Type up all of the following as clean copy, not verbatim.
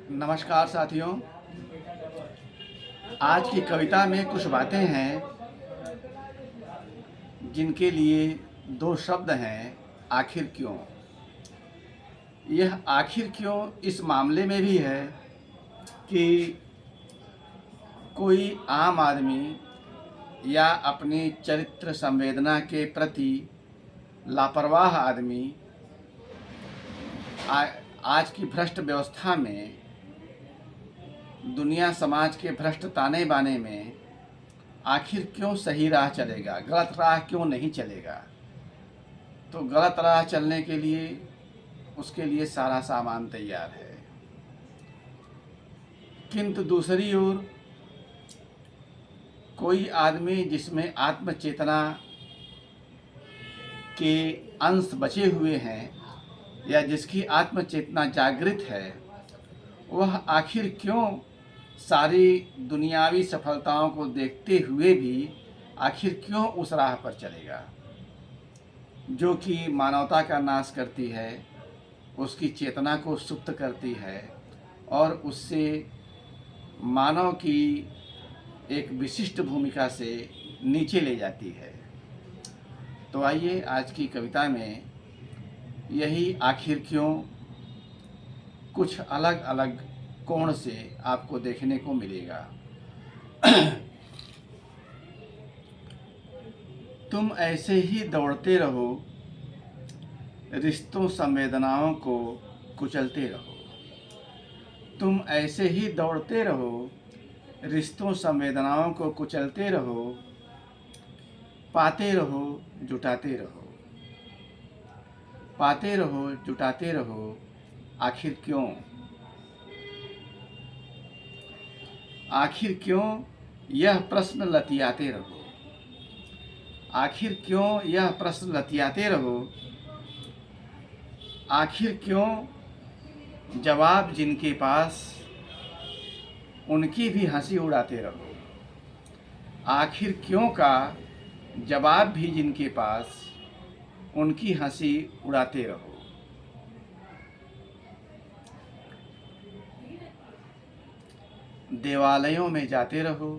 नमस्कार साथियों। आज की कविता में कुछ बातें हैं जिनके लिए दो शब्द हैं, आखिर क्यों। यह आखिर क्यों इस मामले में भी है कि कोई आम आदमी या अपनी चरित्र संवेदना के प्रति लापरवाह आदमी आज की भ्रष्ट व्यवस्था में, दुनिया समाज के भ्रष्ट ताने बाने में आखिर क्यों सही राह चलेगा, गलत राह क्यों नहीं चलेगा। तो गलत राह चलने के लिए उसके लिए सारा सामान तैयार है, किंतु दूसरी ओर कोई आदमी जिसमें आत्मचेतना के अंश बचे हुए हैं या जिसकी आत्मचेतना जागृत है, वह आखिर क्यों सारी दुनियावी सफलताओं को देखते हुए भी आखिर क्यों उस राह पर चलेगा जो कि मानवता का नाश करती है, उसकी चेतना को सुप्त करती है और उससे मानव की एक विशिष्ट भूमिका से नीचे ले जाती है। तो आइए आज की कविता में यही आखिर क्यों कुछ अलग अलग कोण से आपको देखने को मिलेगा। तुम ऐसे ही दौड़ते रहो, रिश्तों संवेदनाओं को कुचलते रहो। तुम ऐसे ही दौड़ते रहो, रिश्तों संवेदनाओं को कुचलते रहो। पाते रहो जुटाते रहो, पाते रहो जुटाते रहो। आखिर क्यों, आखिर क्यों यह प्रश्न लतियाते रहो। आखिर क्यों यह प्रश्न लतियाते रहो। आखिर क्यों जवाब जिनके पास, उनकी भी हंसी उड़ाते रहो। आखिर क्यों का जवाब भी जिनके पास, उनकी हंसी उड़ाते रहो। देवालयों में जाते रहो,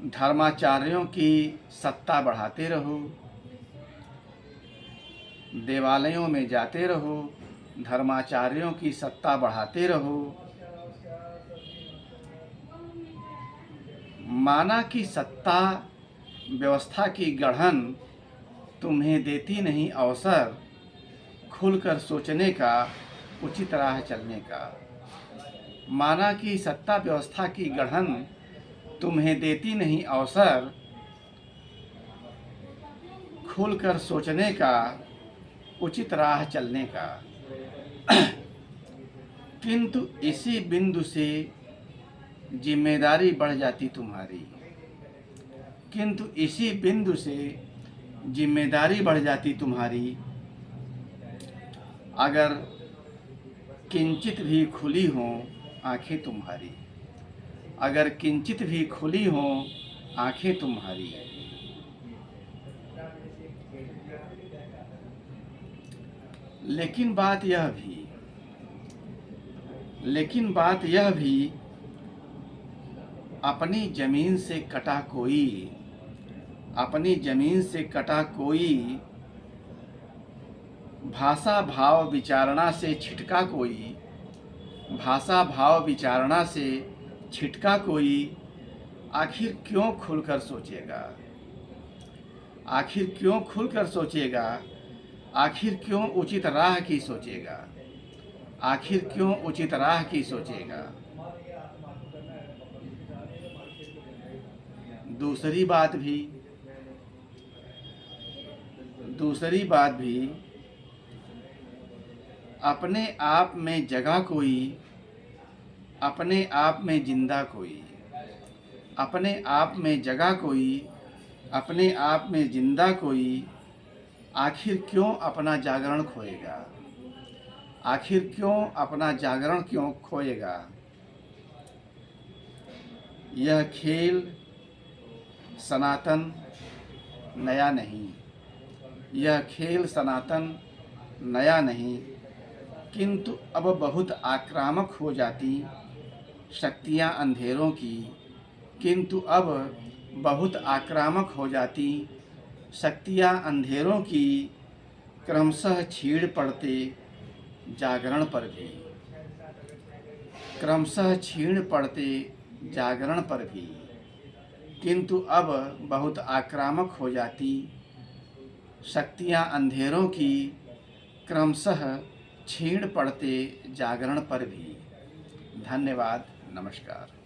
धर्माचार्यों की सत्ता बढ़ाते रहो। देवालयों में जाते रहो, धर्माचार्यों की सत्ता बढ़ाते रहो। माना कि सत्ता व्यवस्था की गढ़न तुम्हें देती नहीं अवसर, खुलकर सोचने का, उचित राह चलने का। माना कि सत्ता व्यवस्था की गढ़न तुम्हें देती नहीं अवसर, खुलकर सोचने का, उचित राह चलने का। किंतु इसी बिंदु से जिम्मेदारी बढ़ जाती तुम्हारी। किंतु इसी बिंदु से जिम्मेदारी बढ़ जाती तुम्हारी, अगर किंचित भी खुली हों आंखें तुम्हारी। अगर किंचित भी खुली हों आंखें तुम्हारी। लेकिन बात यह भी अपनी जमीन से कटा कोई, अपनी जमीन से कटा कोई, भाषा भाव विचारणा से छिटका कोई, भाषा भाव विचारणा से छिटका कोई, आखिर क्यों खुलकर सोचेगा। आखिर क्यों खुलकर सोचेगा। आखिर क्यों उचित राह की सोचेगा। आखिर क्यों उचित राह की सोचेगा। दूसरी बात भी अपने आप में जगह कोई, अपने आप में जिंदा कोई, अपने आप में जगह कोई, अपने आप में जिंदा कोई, आखिर क्यों अपना जागरण खोएगा। आखिर क्यों अपना जागरण क्यों खोएगा। यह खेल सनातन नया नहीं, यह खेल सनातन नया नहीं, किंतु अब बहुत आक्रामक हो जाती शक्तियाँ अंधेरों की, किंतु अब बहुत आक्रामक हो जाती शक्तियाँ अंधेरों की, क्रमशः छीड़ पड़ते जागरण पर भी, क्रमशः छीण पड़ते जागरण पर भी, किंतु अब बहुत आक्रामक हो जाती शक्तियाँ अंधेरों की, क्रमशः छीण पड़ते जागरण पर भी। धन्यवाद, नमस्कार।